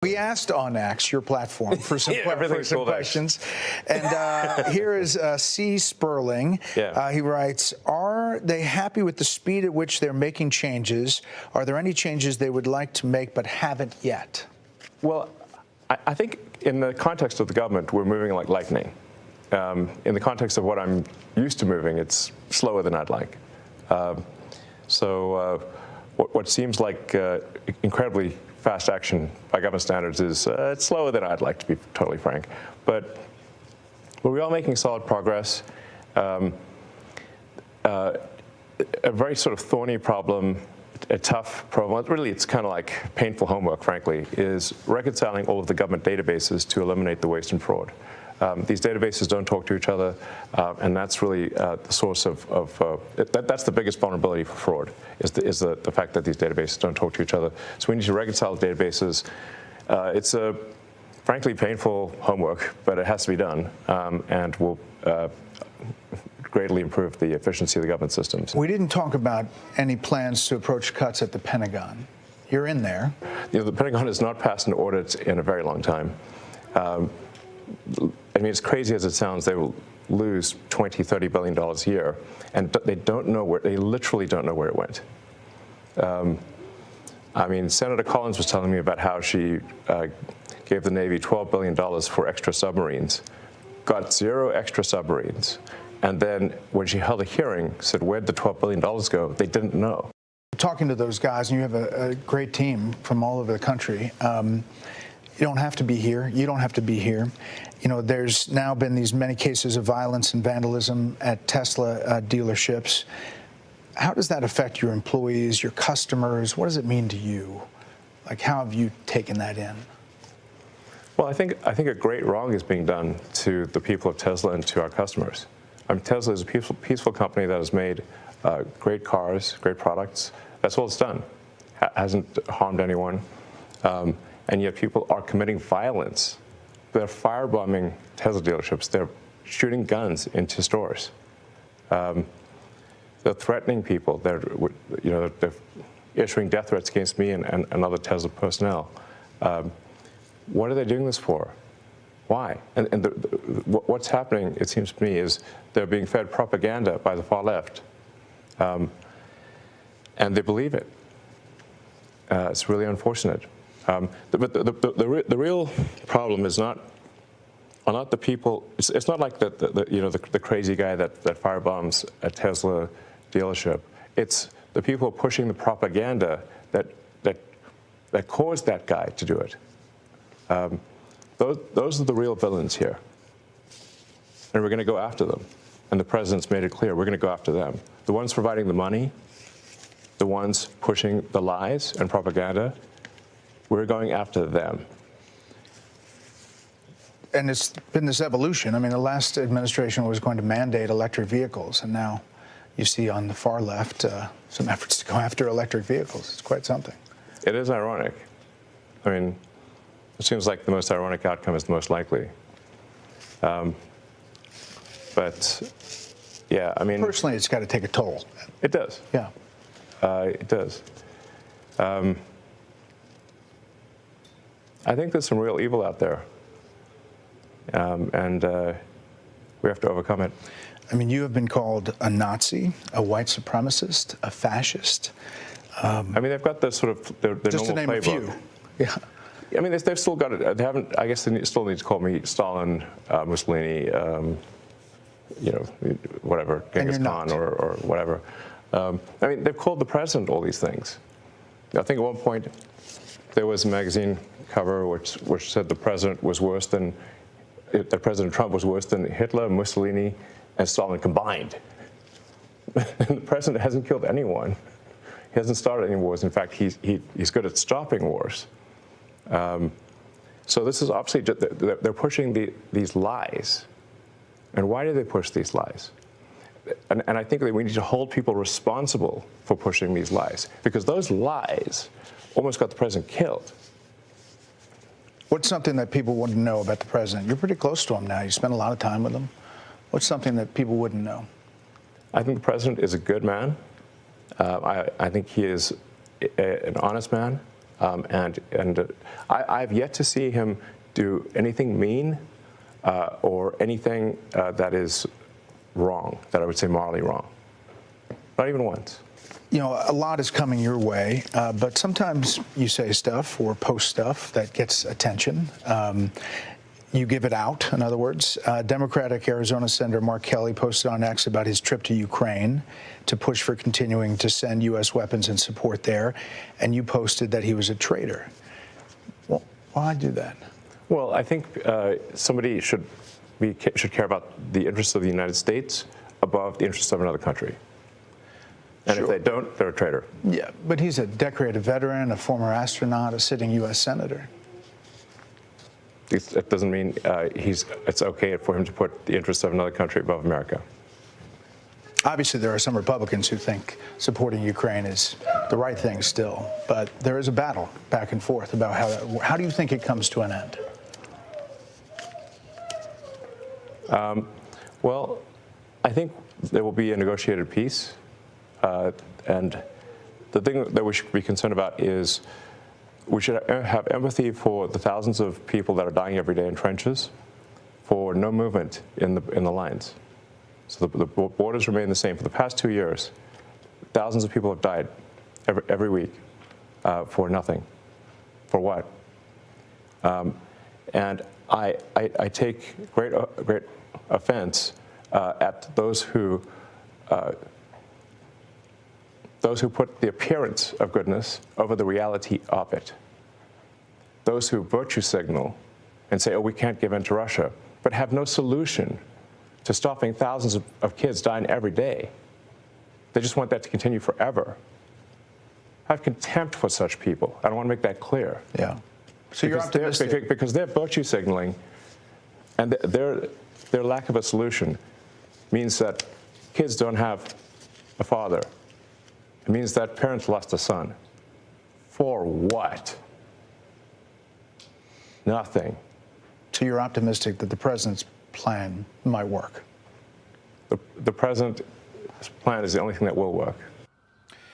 We asked on X, your platform, for some, questions. And here is C. Sperling. Yeah. He writes, are they happy with the speed at which they're making changes? Are there any changes they would like to make but haven't yet? Well, I think in the context of the government, we're moving like lightning. In the context of what I'm used to moving, it's slower than I'd like. What seems like incredibly fast action by government standards is it's slower than I'd like, to be totally frank. But we are making solid progress. A very sort of thorny problem, a tough problem, really it's kind of like painful homework, frankly, is reconciling all of the government databases to eliminate the waste and fraud. These databases don't talk to each other, and that's really the source of that's the biggest vulnerability for fraud, is the fact that these databases don't talk to each other. So we need to reconcile the databases. It's a frankly painful homework, but it has to be done, and will greatly improve the efficiency of the government systems. We didn't talk about any plans to approach cuts at the Pentagon. You're in there. You know, the Pentagon has not passed an audit in a very long time. I mean, as crazy as it sounds, they will lose $20, $30 billion a year, and they don't know where, they literally don't know where it went. I mean, Senator Collins was telling me about how she gave the Navy $12 billion for extra submarines, got 0 extra submarines, and then when she held a hearing, said, where'd the $12 billion go? They didn't know. Talking to those guys, and you have a great team from all over the country. You don't have to be here. You don't have to be here. You know, there's now been these many cases of violence and vandalism at Tesla dealerships. How does that affect your employees, your customers? What does it mean to you? Like, how have you taken that in? Well, I think a great wrong is being done to the people of Tesla and to our customers. I mean, Tesla is a peaceful company that has made great cars, great products. That's all it's done. Hasn't harmed anyone. And yet people are committing violence. They're firebombing Tesla dealerships. They're shooting guns into stores. They're threatening people. They're issuing death threats against me and other Tesla personnel. What are they doing this for? Why? And what's happening, it seems to me, is they're being fed propaganda by the far left. And they believe it. It's really unfortunate. But the real problem is not the people. It's not like the crazy guy that firebombs a Tesla dealership. It's the people pushing the propaganda that caused that guy to do it. Those are the real villains here, and we're going to go after them. And the president's made it clear we're going to go after them. The ones providing the money, the ones pushing the lies and propaganda. We're going after them. And it's been this evolution. I mean, the last administration was going to mandate electric vehicles, and now you see on the far left some efforts to go after electric vehicles. It's quite something. It is ironic. I mean, it seems like the most ironic outcome is the most likely. But, yeah, I mean... Personally, it's got to take a toll. It does. Yeah. It does. I think there's some real evil out there, and we have to overcome it. I mean, you have been called a Nazi, a white supremacist, a fascist. I mean, they've got the sort of their just to name playbook. A few. Yeah. I mean, they've still got it. They haven't. I guess they still need to call me Stalin, Mussolini, whatever, Genghis Khan or whatever. I mean, they've called the president all these things. I think at one point there was a magazine cover which said the president was worse than that President Trump was worse than Hitler, Mussolini, and Stalin combined. And the president hasn't killed anyone. He hasn't started any wars. In fact, he's good at stopping wars. So this is obviously they're pushing these lies. And why do they push these lies? And I think that we need to hold people responsible for pushing these lies, because those lies almost got the president killed. What's something that people wouldn't know about the president? You're pretty close to him now. You spend a lot of time with him. What's something that people wouldn't know? I think the president is a good man. I think he is an honest man. I've yet to see him do anything mean or anything that is wrong, that I would say morally wrong. Not even once. You know, a lot is coming your way, but sometimes you say stuff or post stuff that gets attention. You give it out, in other words. Democratic Arizona Senator Mark Kelly posted on X about his trip to Ukraine to push for continuing to send U.S. weapons and support there, and you posted that he was a traitor. Well, why do that? Well, I think somebody should care about the interests of the United States above the interests of another country. And Sure. if they don't, they're a traitor. Yeah, but he's a decorated veteran, a former astronaut, a sitting U.S. senator. It doesn't mean it's okay for him to put the interests of another country above America. Obviously, there are some Republicans who think supporting Ukraine is the right thing still, but there is a battle back and forth about how do you think it comes to an end? Well, I think there will be a negotiated peace, and the thing that we should be concerned about is we should have empathy for the thousands of people that are dying every day in trenches, for no movement in the lines. So the borders remain the same. For the past 2 years, thousands of people have died every week for nothing. For what? And I take great offense at those who put the appearance of goodness over the reality of it. Those who virtue signal and say, oh, we can't give in to Russia, but have no solution to stopping thousands of kids dying every day. They just want that to continue forever. I have contempt for such people. I don't want to make that clear. Yeah. So you're optimistic. Because they're virtue signaling, and their lack of a solution means that kids don't have a father. It means that parents lost a son. For what? Nothing. So you're optimistic that the president's plan might work? The president's plan is the only thing that will work.